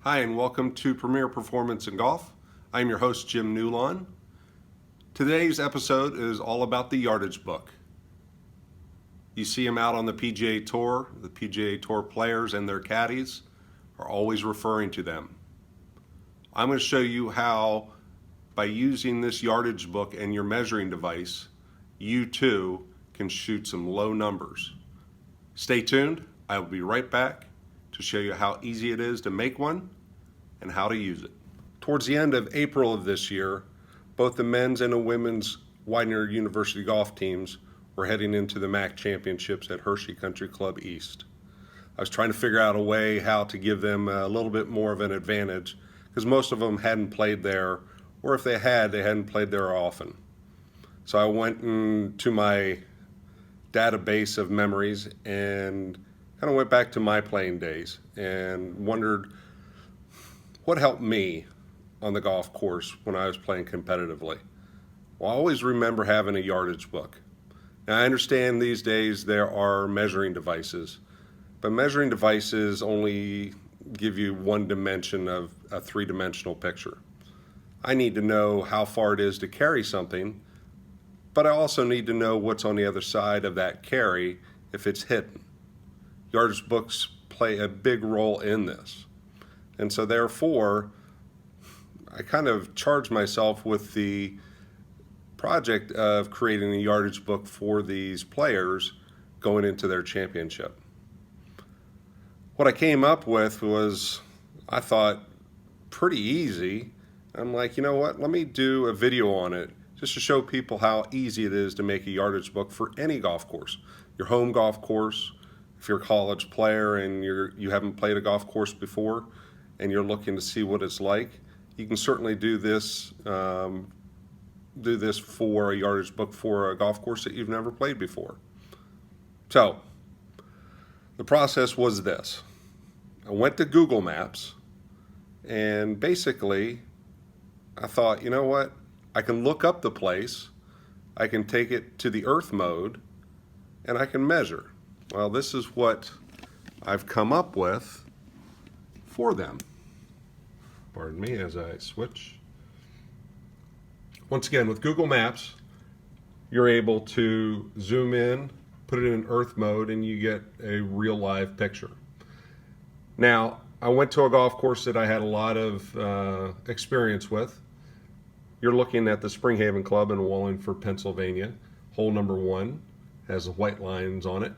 Hi, and welcome to Premier Performance in Golf. I'm your host, Jim Newlawn. Today's episode is all about the Yardage Book. You see them out on the PGA Tour. The PGA Tour players and their caddies are always referring to them. I'm going to show you how, by using this Yardage Book and your measuring device, you too can shoot some low numbers. Stay tuned. I will be right back to show you how easy it is to make one and how to use it. Towards the end of April of this year, both the men's and the women's Widener University golf teams were heading into the MAC championships at Hershey Country Club East. I was trying to figure out a way how to give them a little bit more of an advantage because most of them hadn't played there, or if they had, they hadn't played there often. So I went into my database of memories and kind of went back to my playing days and wondered what helped me on the golf course when I was playing competitively. Well, I always remember having a yardage book. Now, I understand these days there are measuring devices, but measuring devices only give you one dimension of a three-dimensional picture. I need to know how far it is to carry something, but I also need to know what's on the other side of that carry if it's hidden. Yardage books play a big role in this. And so therefore, I kind of charged myself with the project of creating a yardage book for these players going into their championship. What I came up with was, I thought, pretty easy. I'm like, you know what, let me do a video on it just to show people how easy it is to make a yardage book for any golf course. Your home golf course, if you're a college player and you haven't played a golf course before and you're looking to see what it's like, you can certainly do this for a yardage book for a golf course that you've never played before. So the process was this. I went to Google Maps and basically I thought, you know what, I can look up the place, I can take it to the earth mode, and I can measure. Well, this is what I've come up with for them. Pardon me as I switch. Once again, with Google Maps, you're able to zoom in, put it in earth mode, and you get a real live picture. Now, I went to a golf course that I had a lot of experience with. You're looking at the Springhaven Club in Wallingford, Pennsylvania. Hole number 1 has the white lines on it.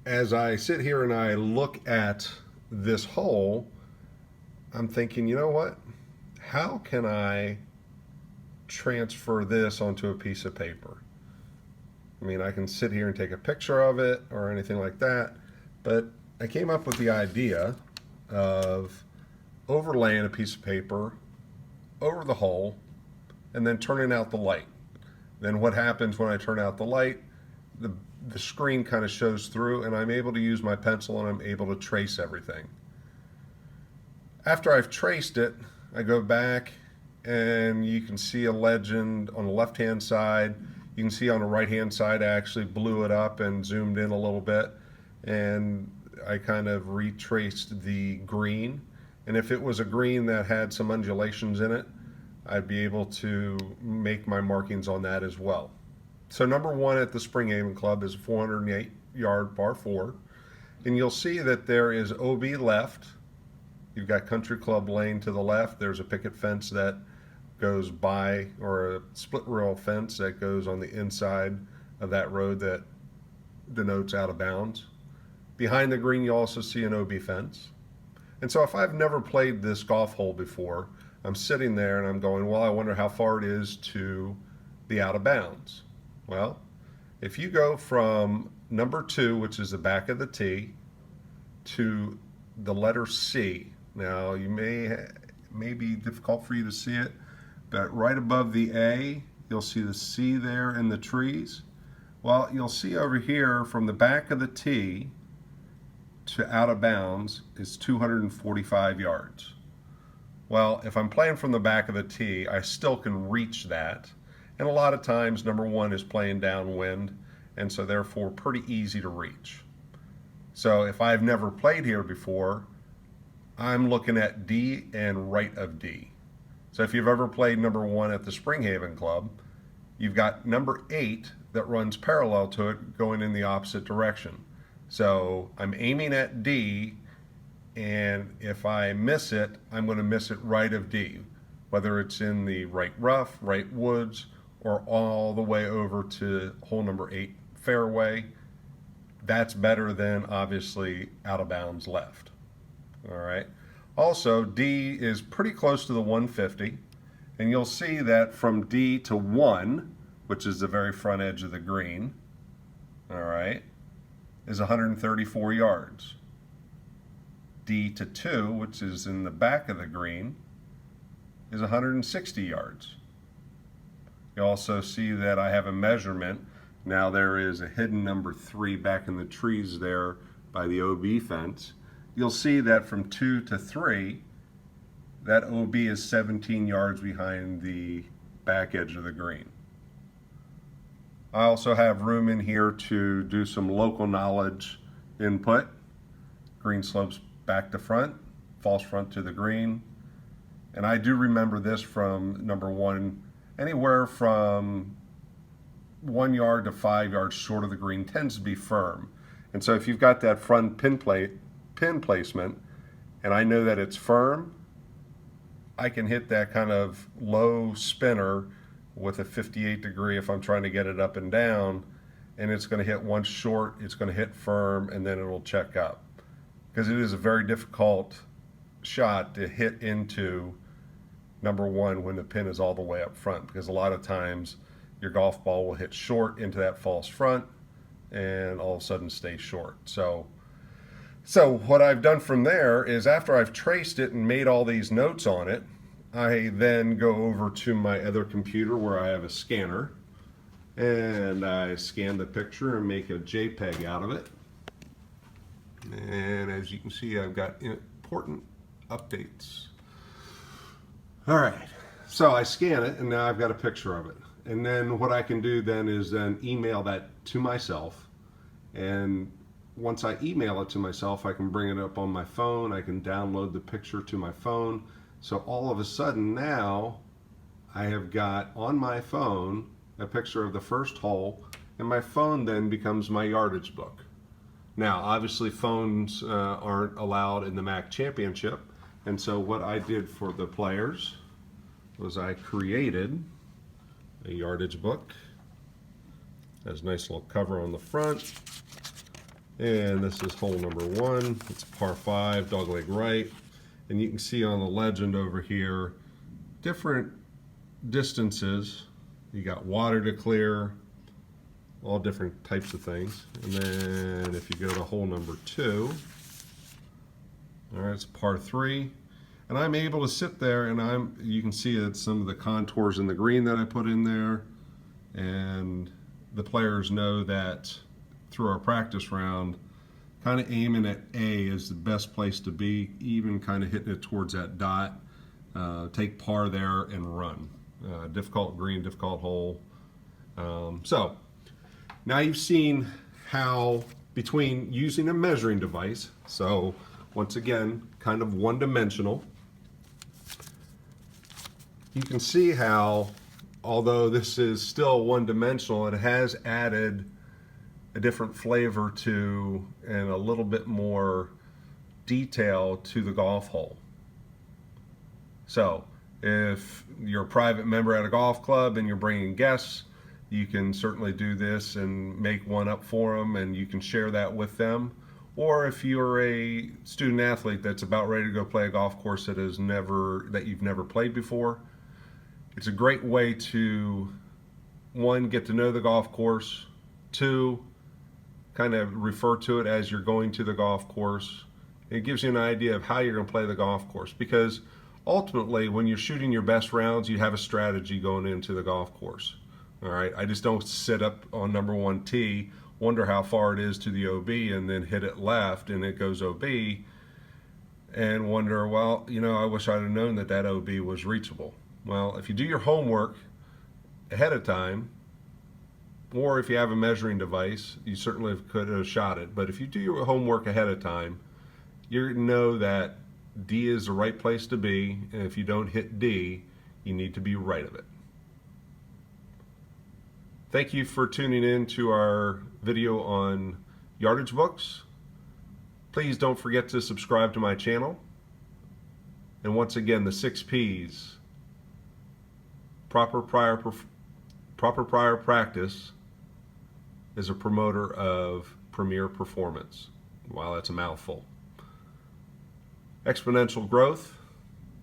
As I sit here and I look at this hole, I'm thinking, you know what? How can I transfer this onto a piece of paper? I mean, I can sit here and take a picture of it or anything like that, but I came up with the idea of overlaying a piece of paper over the hole and then turning out the light. Then what happens when I turn out the light? The screen kind of shows through and I'm able to use my pencil and I'm able to trace everything. After I've traced it, I go back and you can see a legend on the left-hand side. You can see on the right-hand side I actually blew it up and zoomed in a little bit, and I kind of retraced the green. And if it was a green that had some undulations in it, I'd be able to make my markings on that as well. So number 1 at the Springhaven Club is a 408-yard par 4. And you'll see that there is OB left. You've got Country Club Lane to the left. There's a picket fence that goes by, or a split rail fence that goes on the inside of that road that denotes out of bounds. Behind the green, you also see an OB fence. And so if I've never played this golf hole before, I'm sitting there and I'm going, well, I wonder how far it is to the out of bounds. Well, if you go from number 2, which is the back of the tee, to the letter C. Now, you may be difficult for you to see it, but right above the A, you'll see the C there in the trees. Well, you'll see over here from the back of the tee to out of bounds is 245 yards. Well, if I'm playing from the back of the tee, I still can reach that. And a lot of times, number one is playing downwind, and so therefore pretty easy to reach. So if I've never played here before, I'm looking at D and right of D. So if you've ever played number 1 at the Springhaven Club, you've got number 8 that runs parallel to it going in the opposite direction. So I'm aiming at D, and if I miss it, I'm going to miss it right of D, whether it's in the right rough, right woods, or all the way over to hole number 8 fairway. That's better than obviously out of bounds left. All right. Also, D is pretty close to the 150, and you'll see that from D to 1, which is the very front edge of the green, all right, is 134 yards. D to 2, which is in the back of the green, is 160 yards. You also see that I have a measurement. Now there is a hidden number 3 back in the trees there by the OB fence. You'll see that from 2 to 3, that OB is 17 yards behind the back edge of the green. I also have room in here to do some local knowledge input. Green slopes back to front, false front to the green. And I do remember this from number 1, anywhere from 1 yard to 5 yards short of the green tends to be firm. And so if you've got that front pin placement, and I know that it's firm, I can hit that kind of low spinner with a 58 degree if I'm trying to get it up and down, and it's going to hit once short, it's going to hit firm, and then it'll check up. Because it is a very difficult shot to hit into number 1 when the pin is all the way up front, because a lot of times your golf ball will hit short into that false front and all of a sudden stay short. So what I've done from there is, after I've traced it and made all these notes on it, I then go over to my other computer where I have a scanner, and I scan the picture and make a JPEG out of it. And as you can see, I've got important updates. All right, so I scan it, and now I've got a picture of it. And then what I can do then is then email that to myself. And once I email it to myself, I can bring it up on my phone. I can download the picture to my phone. So all of a sudden now, I have got on my phone a picture of the first hole, and my phone then becomes my yardage book. Now, obviously phones aren't allowed in the MAC Championship, and so what I did for the players was I created a yardage book. Has a nice little cover on the front, and this is hole number 1. It's par 5, dogleg right, and you can see on the legend over here different distances. You got water to clear, all different types of things. And then if you go to hole number 2, all right, it's par 3, and I'm able to sit there, and you can see that some of the contours in the green that I put in there, and the players know that through our practice round, kind of aiming at A is the best place to be, even kind of hitting it towards that dot. Take par there and run. Difficult green, difficult hole. So now you've seen how, between using a measuring device, so once again, kind of one-dimensional, you can see how, although this is still one-dimensional, it has added a different flavor to, and a little bit more detail to the golf hole. So if you're a private member at a golf club and you're bringing guests, you can certainly do this and make one up for them, and you can share that with them. Or if you're a student athlete that's about ready to go play a golf course that you've never played before, it's a great way to, 1, get to know the golf course, 2, kind of refer to it as you're going to the golf course. It gives you an idea of how you're going to play the golf course, because ultimately when you're shooting your best rounds, you have a strategy going into the golf course. All right, I just don't sit up on number 1 tee, wonder how far it is to the OB, and then hit it left and it goes OB, and wonder, well, I wish I'd have known that that OB was reachable. Well, if you do your homework ahead of time, or if you have a measuring device, you certainly could have shot it. But if you do your homework ahead of time, you know that D is the right place to be, and if you don't hit D, you need to be right of it. Thank you for tuning in to our video on yardage books. Please don't forget to subscribe to my channel. And once again, the 6 P's: proper prior practice is a promoter of premier performance. Wow, that's a mouthful. Exponential growth.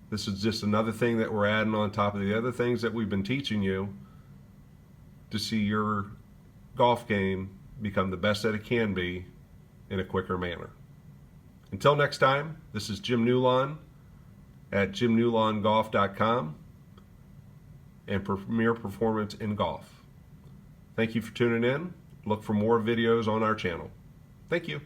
This is just another thing that we're adding on top of the other things that we've been teaching you to see your golf game become the best that it can be in a quicker manner. Until next time, this is Jim Newlon at jimnewlongolf.com and Premier Performance in Golf. Thank you for tuning in. Look for more videos on our channel. Thank you.